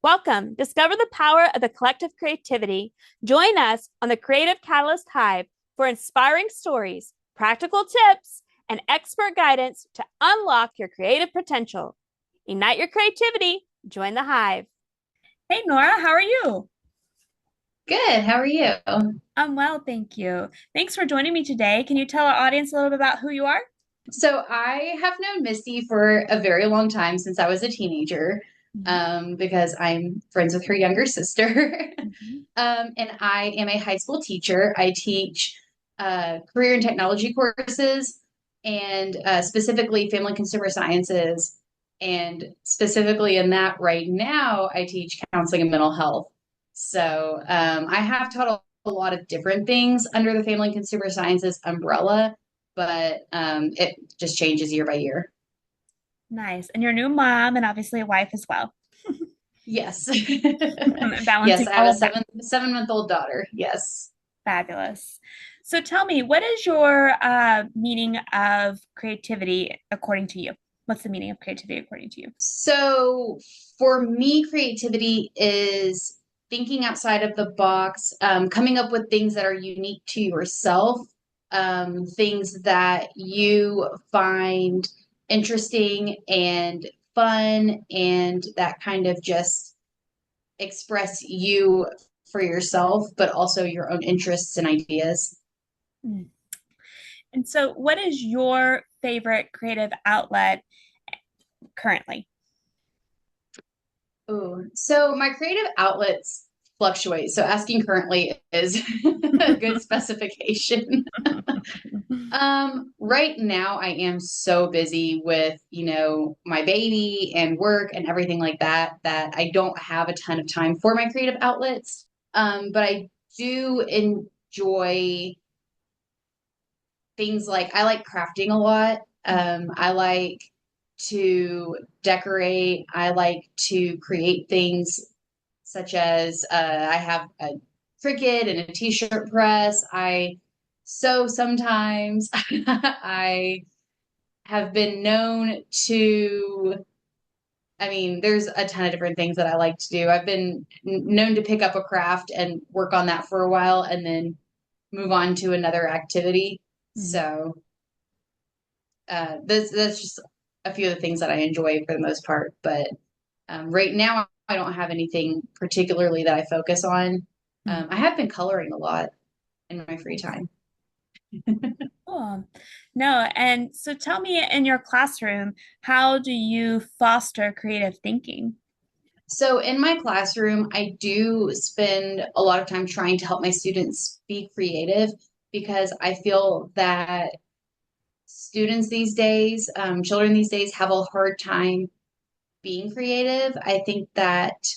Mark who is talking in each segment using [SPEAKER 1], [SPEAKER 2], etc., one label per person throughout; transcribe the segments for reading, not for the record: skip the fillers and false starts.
[SPEAKER 1] Welcome. Discover the power of the collective creativity. Join us on the Creative Catalyst Hive for inspiring stories, practical tips, and expert guidance to unlock your creative potential. Ignite your creativity. Join the Hive. Hey, Nora, how are you?
[SPEAKER 2] Good. How are you?
[SPEAKER 1] I'm well, thank you. Thanks for joining me today. Can you tell our audience a little bit about who you are?
[SPEAKER 2] So I have known Misty for a very long time since I was a teenager,
[SPEAKER 1] Mhm.
[SPEAKER 2] because I'm friends with her younger sister.
[SPEAKER 1] Mhm.
[SPEAKER 2] And I am a high school teacher. I teach career and technology courses and specifically family consumer sciences. And specifically in that right now, I teach counseling and mental health. So I have taught a lot of different things under the family and consumer sciences umbrella, but it just changes year by year.
[SPEAKER 1] Nice. And you're a new mom and obviously a wife as well.
[SPEAKER 2] Yes. Yes,
[SPEAKER 1] Balancing
[SPEAKER 2] I have
[SPEAKER 1] all
[SPEAKER 2] a
[SPEAKER 1] of that.
[SPEAKER 2] 7-month old daughter. Yes.
[SPEAKER 1] Fabulous. So tell me, what is your meaning of creativity according to you? What's the meaning of creativity according to you?
[SPEAKER 2] So for me, creativity is thinking outside of the box, coming up with things that are unique to yourself, things that you find interesting and fun, and that kind of just express you for yourself, but also your own interests and ideas.
[SPEAKER 1] Mm. And so, what is your favorite creative outlet currently?
[SPEAKER 2] Ooh, so my creative outlets fluctuate. So asking currently is a good specification. Right now I am so busy with, my baby and work and everything like that, that I don't have a ton of time for my creative outlets. But I do enjoy things like I like crafting a lot. I like to decorate. I like to create things such as I have a Cricut and a t-shirt press. I sew sometimes. I have been known to, I mean, there's a ton of different things that I like to do. I've been known to pick up a craft and work on that for a while and then move on to another activity.
[SPEAKER 1] Mhm.
[SPEAKER 2] So that's just a few of the things that I enjoy for the most part. But right now, I don't have anything particularly that I focus on.
[SPEAKER 1] Mhm.
[SPEAKER 2] I have been coloring a lot in my free time.
[SPEAKER 1] Cool. No, and so tell me in your classroom, how do you foster creative thinking?
[SPEAKER 2] So in my classroom, I do spend a lot of time trying to help my students be creative because I feel that students these days, children these days, have a hard time being creative. I think that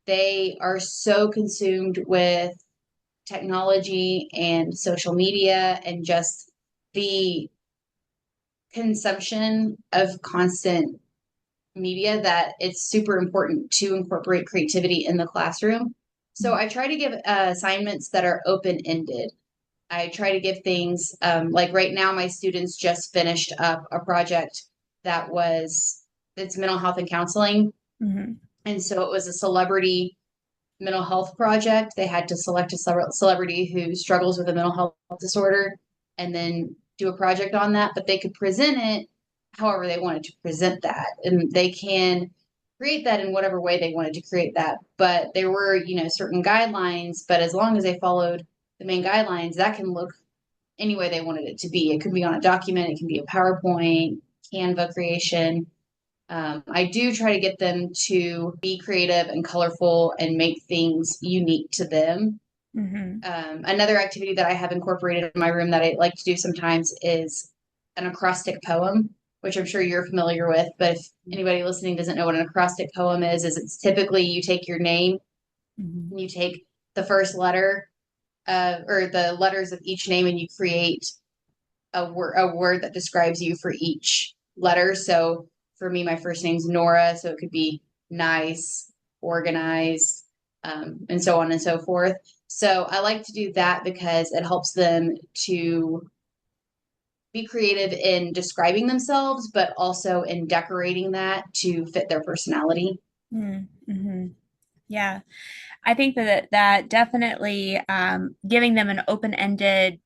[SPEAKER 2] they are so consumed with technology and social media and just the consumption of constant media that it's super important to incorporate creativity in the classroom. So I try to give assignments that are open ended. I try to give things like right now, my students just finished up a project that was it's mental health and counseling.
[SPEAKER 1] Mhm.
[SPEAKER 2] And so it was a celebrity mental health project. They had to select a celebrity who struggles with a mental health disorder and then do a project on that, but they could present it however they wanted to present that. And they can create that in whatever way they wanted to create that. But there were, certain guidelines, but as long as they followed the main guidelines, that can look any way they wanted it to be. It could be on a document, it can be a PowerPoint, Canva creation. I do try to get them to be creative and colorful and make things unique to them.
[SPEAKER 1] Mhm.
[SPEAKER 2] Another activity that I have incorporated in my room that I like to do sometimes is an acrostic poem, which I'm sure you're familiar with. But if anybody listening doesn't know what an acrostic poem is it's typically you take your name
[SPEAKER 1] Mhm.
[SPEAKER 2] and you take the first letter or the letters of each name and you create a word that describes you for each letter. So for me, my first name's Nora, so it could be nice, organized, and so on and so forth. So I like to do that because it helps them to be creative in describing themselves, but also in decorating that to fit their personality.
[SPEAKER 1] Mm. Hmm. Yeah. I think that definitely giving them an open-ended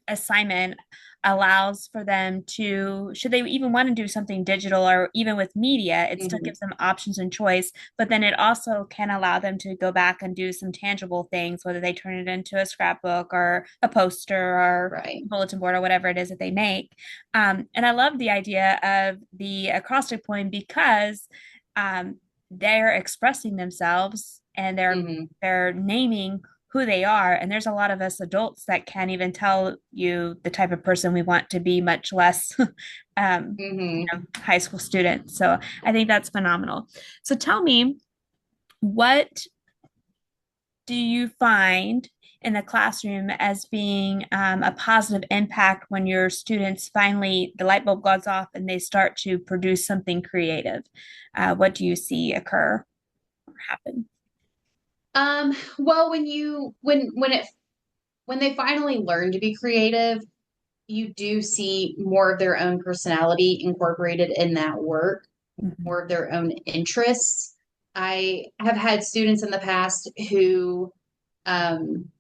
[SPEAKER 1] assignment allows for them to, should they even want to do something digital or even with media, it still
[SPEAKER 2] Hmm.
[SPEAKER 1] gives them options and choice. But then it also can allow them to go back and do some tangible things, whether they turn it into a scrapbook or a poster or
[SPEAKER 2] Right.
[SPEAKER 1] bulletin board or whatever it is that they make. And I love the idea of the acrostic poem because um, they're expressing themselves and
[SPEAKER 2] Hmm.
[SPEAKER 1] they're naming who they are. And there's a lot of us adults that can't even tell you the type of person we want to be, much less
[SPEAKER 2] Hmm.
[SPEAKER 1] high school students. So I think that's phenomenal. So tell me, what do you find in the classroom as being a positive impact when your students finally, the light bulb goes off and they start to produce something creative? What do you see occur or happen?
[SPEAKER 2] Well, when they finally learn to be creative, you do see more of their own personality incorporated in that work,
[SPEAKER 1] Mhm.
[SPEAKER 2] more of their own interests. I have had students in the past who um,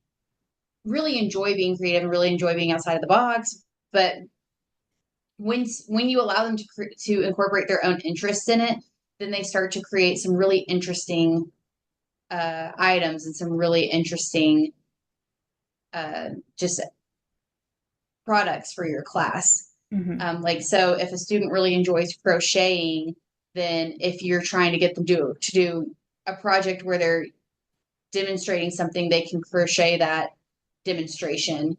[SPEAKER 2] really enjoy being creative and really enjoy being outside of the box, but when you allow them to incorporate their own interests in it, then they start to create some really interesting items and some really interesting uh, just products for your class.
[SPEAKER 1] Mhm.
[SPEAKER 2] Like, so if a student really enjoys crocheting, then if you're trying to get them to do a project where they're demonstrating something, they can crochet that demonstration.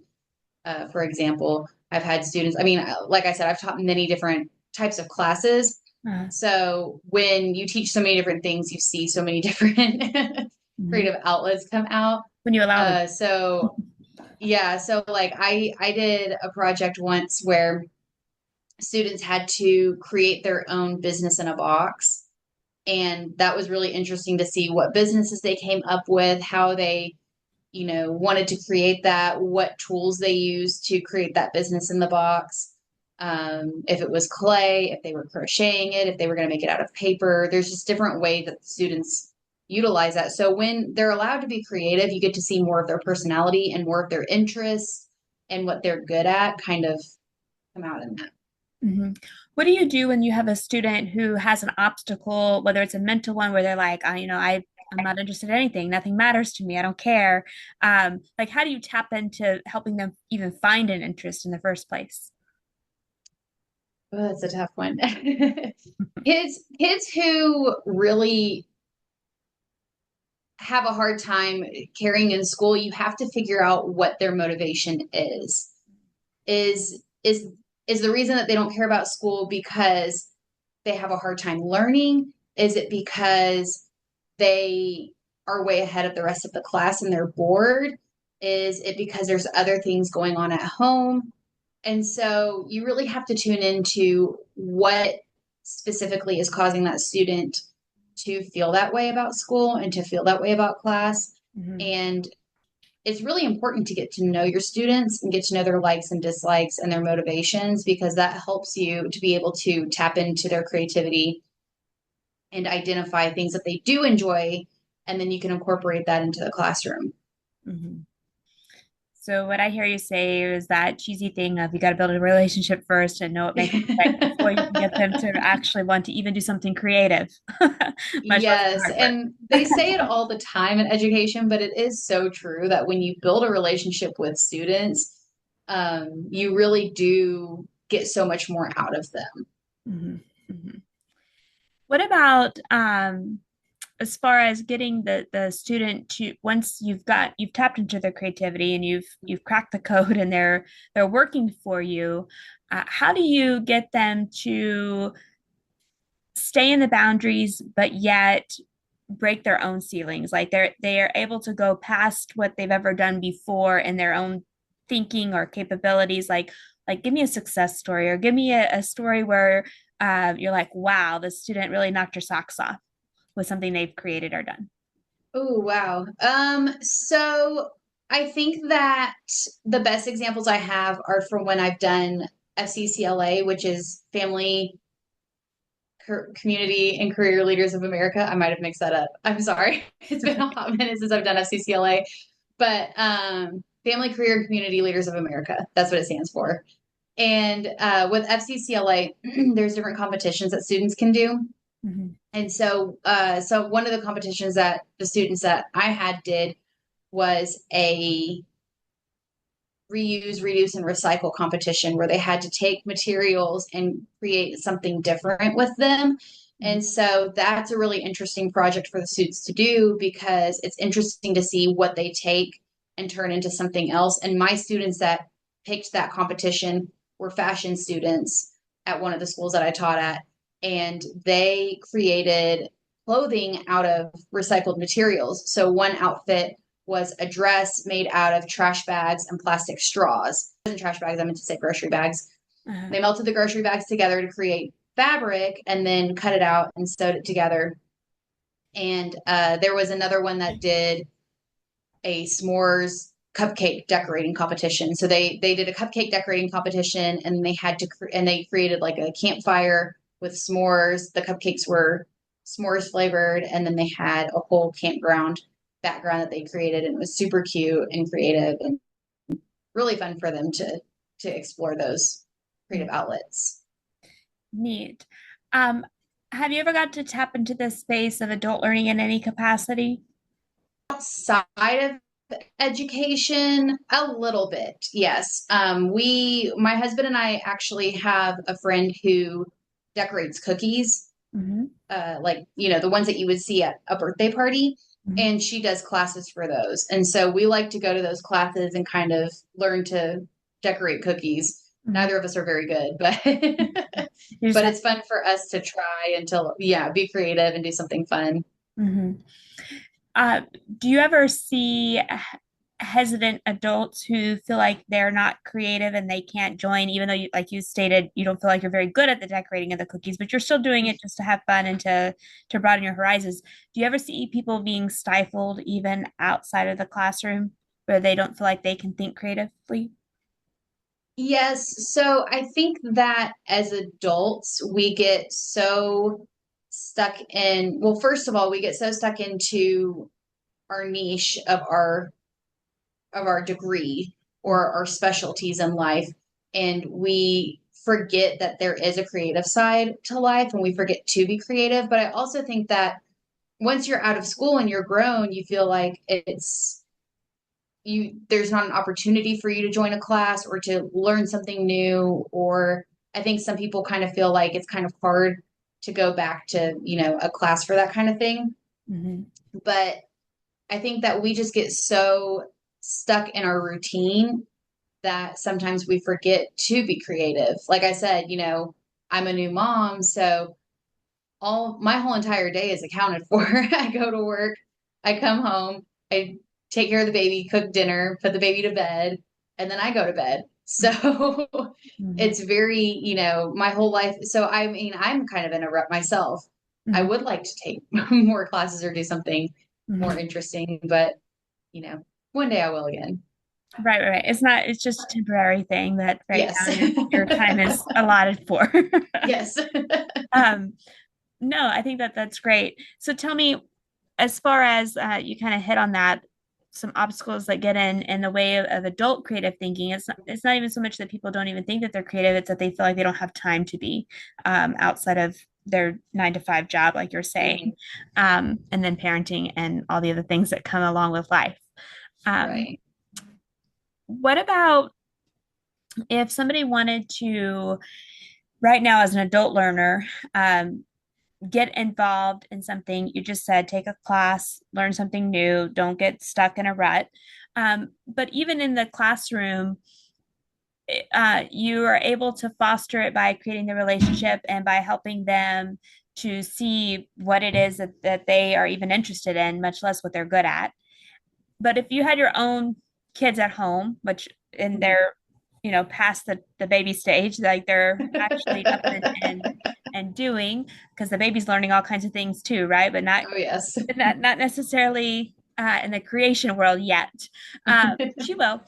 [SPEAKER 2] For example, I've had students, I mean, like I said, I've taught many different types of classes.
[SPEAKER 1] Uh,
[SPEAKER 2] So when you teach so many different things, you see so many different
[SPEAKER 1] mhm.
[SPEAKER 2] creative outlets come out.
[SPEAKER 1] When you allow them.
[SPEAKER 2] So yeah, so like I did a project once where students had to create their own business in a box. And that was really interesting to see what businesses they came up with, how they, wanted to create that, what tools they used to create that business in the box. If it was clay, if they were crocheting it, if they were going to make it out of paper. There's just different ways that the students utilize that. So when they're allowed to be creative, you get to see more of their personality and more of their interests and what they're good at kind of come out in that.
[SPEAKER 1] Hmm. What do you do when you have a student who has an obstacle, whether it's a mental one where they're like, I'm not interested in anything, nothing matters to me, I don't care. Like, how do you tap into helping them even find an interest in the first place?
[SPEAKER 2] Oh, that's a tough one. Kids who really have a hard time carrying in school, you have to figure out what their motivation is. Is the reason that they don't care about school because they have a hard time learning? Is it because they are way ahead of the rest of the class and they're bored? Is it because there's other things going on at home? And so you really have to tune into what specifically is causing that student to feel that way about school and to feel that way about class.
[SPEAKER 1] Hmm.
[SPEAKER 2] And it's really important to get to know your students and get to know their likes and dislikes and their motivations because that helps you to be able to tap into their creativity and identify things that they do enjoy. And then you can incorporate that into the classroom.
[SPEAKER 1] Hmm. So what I hear you say is that cheesy thing of you got to build a relationship first and know what makes them tick before you can get them to actually want to even do something creative, much less the
[SPEAKER 2] Yes,
[SPEAKER 1] hard work.
[SPEAKER 2] and they say it all the time in education, but it is so true that when you build a relationship with students, you really do get so much more out of them.
[SPEAKER 1] Mhm, mhm. What about as far as getting the student to, once you've tapped into their creativity and you've cracked the code and they're working for you, how do you get them to stay in the boundaries but yet break their own ceilings, like they are able to go past what they've ever done before in their own thinking or capabilities, like give me a success story or give me a story where you're like, wow, the student really knocked your socks off with something they've created or done.
[SPEAKER 2] Oh, wow. So I think that the best examples I have are from when I've done FCCLA, which is family Community and Career Leaders of America. I might have mixed that up. I'm sorry. It's been a hot minute since I've done FCCLA, but Family Career and Community Leaders of America. That's what it stands for. And with FCCLA, there's different competitions that students can do.
[SPEAKER 1] Mm-hmm.
[SPEAKER 2] And so one of the competitions that the students that I had did was a reuse, reduce, and recycle competition where they had to take materials and create something different with them. And so that's a really interesting project for the students to do because it's interesting to see what they take and turn into something else. And my students that picked that competition were fashion students at one of the schools that I taught at. And they created clothing out of recycled materials. So one outfit was a dress made out of trash bags and plastic straws. It wasn't trash bags, I meant to say grocery bags.
[SPEAKER 1] Uh-huh.
[SPEAKER 2] They melted the grocery bags together to create fabric and then cut it out and sewed it together. And there was another one that did a s'mores cupcake decorating competition. So they did a cupcake decorating competition and they had to and they created like a campfire with s'mores. The cupcakes were s'mores flavored, and then they had a whole campground background that they created, and it was super cute and creative and really fun for them to explore those creative outlets.
[SPEAKER 1] Neat. Um, have you ever got to tap into the space of adult learning in any capacity?
[SPEAKER 2] Outside of education, a little bit, yes. My husband and I actually have a friend who decorates cookies,
[SPEAKER 1] Mm-hmm.
[SPEAKER 2] like, the ones that you would see at a birthday party.
[SPEAKER 1] Mm-hmm.
[SPEAKER 2] And she does classes for those. And so we like to go to those classes and kind of learn to decorate cookies.
[SPEAKER 1] Mm-hmm.
[SPEAKER 2] Neither of us are very good, but
[SPEAKER 1] But
[SPEAKER 2] it's fun for us to try and be creative and do something fun.
[SPEAKER 1] Mm-hmm. Uh, do you ever see hesitant adults who feel like they're not creative and they can't join, even though you, like you stated, you don't feel like you're very good at the decorating of the cookies, but you're still doing it just to have fun and to broaden your horizons. Do you ever see people being stifled even outside of the classroom where they don't feel like they can think creatively?
[SPEAKER 2] Yes. So I think that as adults, we get so stuck in, well, first of all, we get so stuck into our niche of our degree or our specialties in life. And we forget that there is a creative side to life and we forget to be creative. But I also think that once you're out of school and you're grown, you feel like there's not an opportunity for you to join a class or to learn something new. Or I think some people kind of feel like it's kind of hard to go back to, a class for that kind of thing.
[SPEAKER 1] Mm-hmm.
[SPEAKER 2] But I think that we just get so stuck in our routine that sometimes we forget to be creative. Like I said, I'm a new mom, so all my whole entire day is accounted for. I go to work, I come home, I take care of the baby, cook dinner, put the baby to bed, and then I go to bed. So
[SPEAKER 1] Mm-hmm.
[SPEAKER 2] it's very, my whole life. So I mean, I'm kind of in a rut myself. I
[SPEAKER 1] Mm-hmm.
[SPEAKER 2] would like to take more classes or do something more
[SPEAKER 1] Mm-hmm.
[SPEAKER 2] interesting, but one day I will again.
[SPEAKER 1] Right, right, right. It's just a temporary thing that right
[SPEAKER 2] Yes.
[SPEAKER 1] now your time is allotted for.
[SPEAKER 2] Yes.
[SPEAKER 1] Um, no, I think that that's great. So tell me, as far as you kind of hit on that, some obstacles that get in the way of adult creative thinking. It's not even so much that people don't even think that they're creative, it's that they feel like they don't have time to be outside of their 9 to 5 job, like you're saying, and then parenting and all the other things that come along with life.
[SPEAKER 2] Right.
[SPEAKER 1] What about if somebody wanted to, right now as an adult learner, get involved in something? You just said take a class, learn something new, don't get stuck in a rut. But even in the classroom, you are able to foster it by creating the relationship and by helping them to see what it is that they are even interested in, much less what they're good at. But if you had your own kids at home, which in their, past the baby stage, like they're actually up and doing, because the baby's learning all kinds of things too, right? But not
[SPEAKER 2] Oh, yes.
[SPEAKER 1] not necessarily in the creation world yet. She will.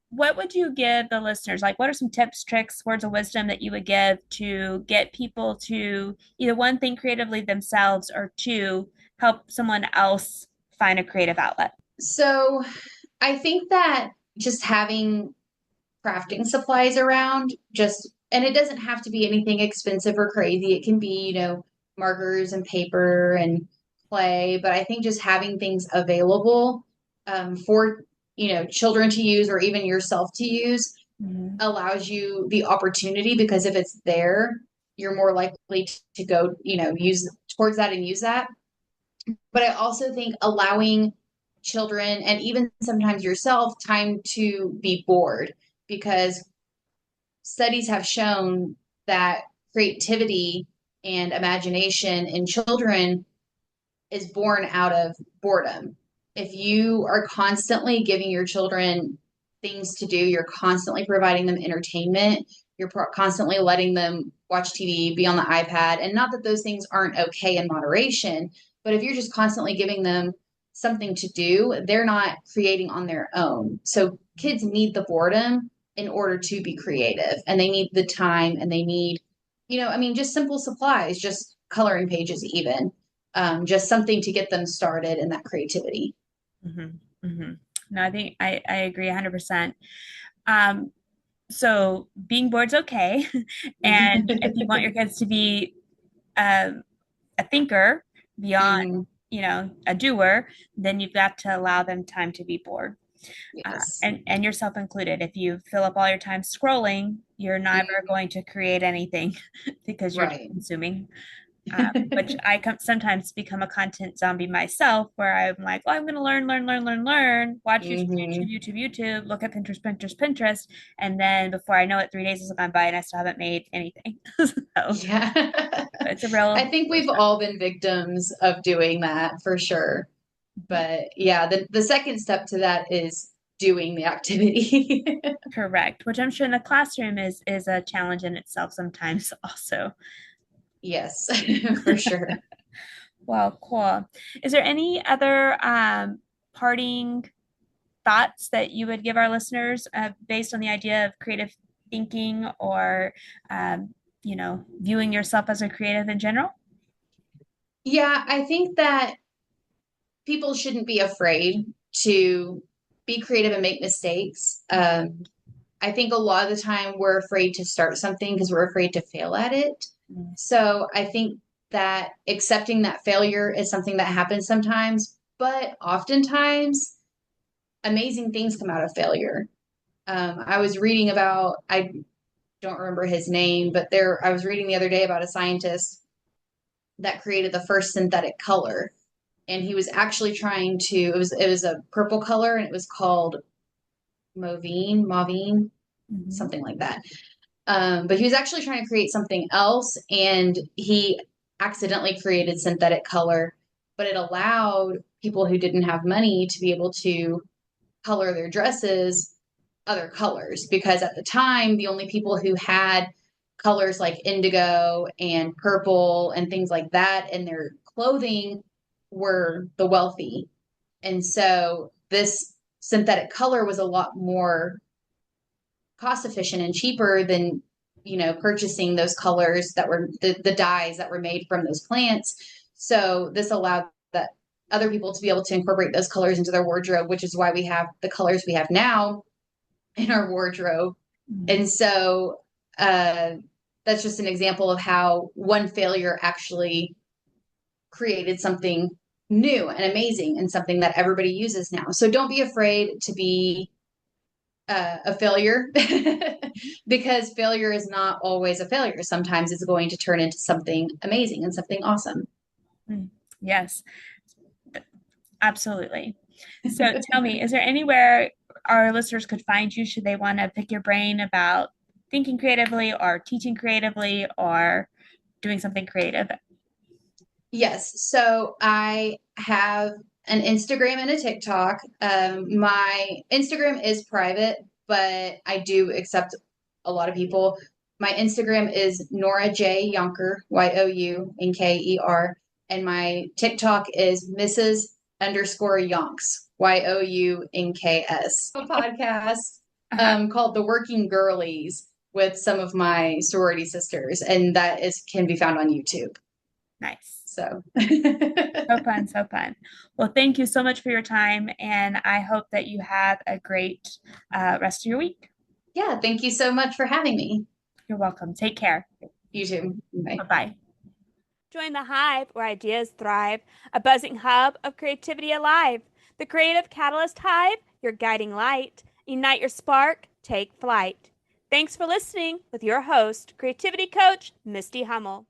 [SPEAKER 1] what would you give the listeners? Like, what are some tips, tricks, words of wisdom that you would give to get people to either one, think creatively themselves, or two, help someone else find a creative outlet?
[SPEAKER 2] So I think that just having crafting supplies around, just, and it doesn't have to be anything expensive or crazy. It can be, markers and paper and clay, but I think just having things available for, children to use or even yourself to use
[SPEAKER 1] Mhm.
[SPEAKER 2] allows you the opportunity, because if it's there, you're more likely to go, use towards that and use that. But I also think allowing children and even sometimes yourself time to be bored, because studies have shown that creativity and imagination in children is born out of boredom. If you are constantly giving your children things to do, you're constantly providing them entertainment, you're constantly letting them watch TV, be on the iPad, and not that those things aren't okay in moderation, but if you're just constantly giving them something to do, they're not creating on their own. So kids need the boredom in order to be creative, and they need the time, and they need, just simple supplies, just coloring pages, even just something to get them started in that creativity.
[SPEAKER 1] Mm-hmm. Mm-hmm. No, I think I agree 100%. Um, so being bored's okay. And if you want your kids to be um, a thinker beyond,
[SPEAKER 2] Mhm.
[SPEAKER 1] a doer, then you've got to allow them time to be bored.
[SPEAKER 2] Yes.
[SPEAKER 1] And yourself included. If you fill up all your time scrolling, you're never
[SPEAKER 2] Mhm.
[SPEAKER 1] going to create anything because you're just
[SPEAKER 2] Right.
[SPEAKER 1] consuming. Which sometimes become a content zombie myself, where I'm like, well, I'm going to learn, watch
[SPEAKER 2] Hmm.
[SPEAKER 1] YouTube, look at Pinterest. And then before I know it, 3 days has gone by and I still haven't made anything. So
[SPEAKER 2] Yeah.
[SPEAKER 1] it's a
[SPEAKER 2] I
[SPEAKER 1] real,
[SPEAKER 2] think
[SPEAKER 1] real
[SPEAKER 2] we've
[SPEAKER 1] struggle.
[SPEAKER 2] all been victims of doing that for sure. But yeah, the second step to that is doing the activity.
[SPEAKER 1] Correct. Which I'm sure in the classroom is a challenge in itself sometimes also.
[SPEAKER 2] Yes, for sure.
[SPEAKER 1] Well, cool. Is there any other parting thoughts that you would give our listeners based on the idea of creative thinking or, um, viewing yourself as a creative in general?
[SPEAKER 2] Yeah, I think that people shouldn't be afraid to be creative and make mistakes. I think a lot of the time we're afraid to start something because we're afraid to fail at it. So I think that accepting that failure is something that happens sometimes, but oftentimes amazing things come out of failure. I was reading about, I don't remember his name, but I was reading the other day about a scientist that created the first synthetic color. And he was actually trying to, it was a purple color, and it was called Mauvine,
[SPEAKER 1] Mhm.
[SPEAKER 2] something like that. But he was actually trying to create something else, and he accidentally created synthetic color, but it allowed people who didn't have money to be able to color their dresses other colors, because at the time the only people who had colors like indigo and purple and things like that in their clothing were the wealthy. And so this synthetic color was a lot more cost efficient and cheaper than purchasing those colors that were the dyes that were made from those plants. So this allowed that other people to be able to incorporate those colors into their wardrobe, which is why we have the colors we have now in our wardrobe.
[SPEAKER 1] Mhm.
[SPEAKER 2] And so uh, that's just an example of how one failure actually created something new and amazing and something that everybody uses now. So don't be afraid to be a failure because failure is not always a failure. Sometimes it's going to turn into something amazing and something awesome.
[SPEAKER 1] Mm. Yes, absolutely. So tell me, is there anywhere our listeners could find you should they want to pick your brain about thinking creatively or teaching creatively or doing something creative?
[SPEAKER 2] Yes. So I have an Instagram and a TikTok. My Instagram is private, but I do accept a lot of people. My Instagram is Nora J Yonker, Younker, and my TikTok is Mrs. _Yonks, Younks. A podcast.
[SPEAKER 1] Uh-huh.
[SPEAKER 2] called The Working Girlies with some of my sorority sisters, and that is can be found on YouTube.
[SPEAKER 1] Nice.
[SPEAKER 2] So
[SPEAKER 1] So fun, so fun. Well, thank you so much for your time, and I hope that you have a great rest of your week.
[SPEAKER 2] yeah, thank you so much for having me.
[SPEAKER 1] You're welcome. Take care.
[SPEAKER 2] You too. Bye.
[SPEAKER 1] Bye-bye. Join the hive where ideas thrive, a buzzing hub of creativity alive. The Creative Catalyst Hive, your guiding light. Ignite your spark, take flight. Thanks for listening with your host, creativity coach, Misty Hummel.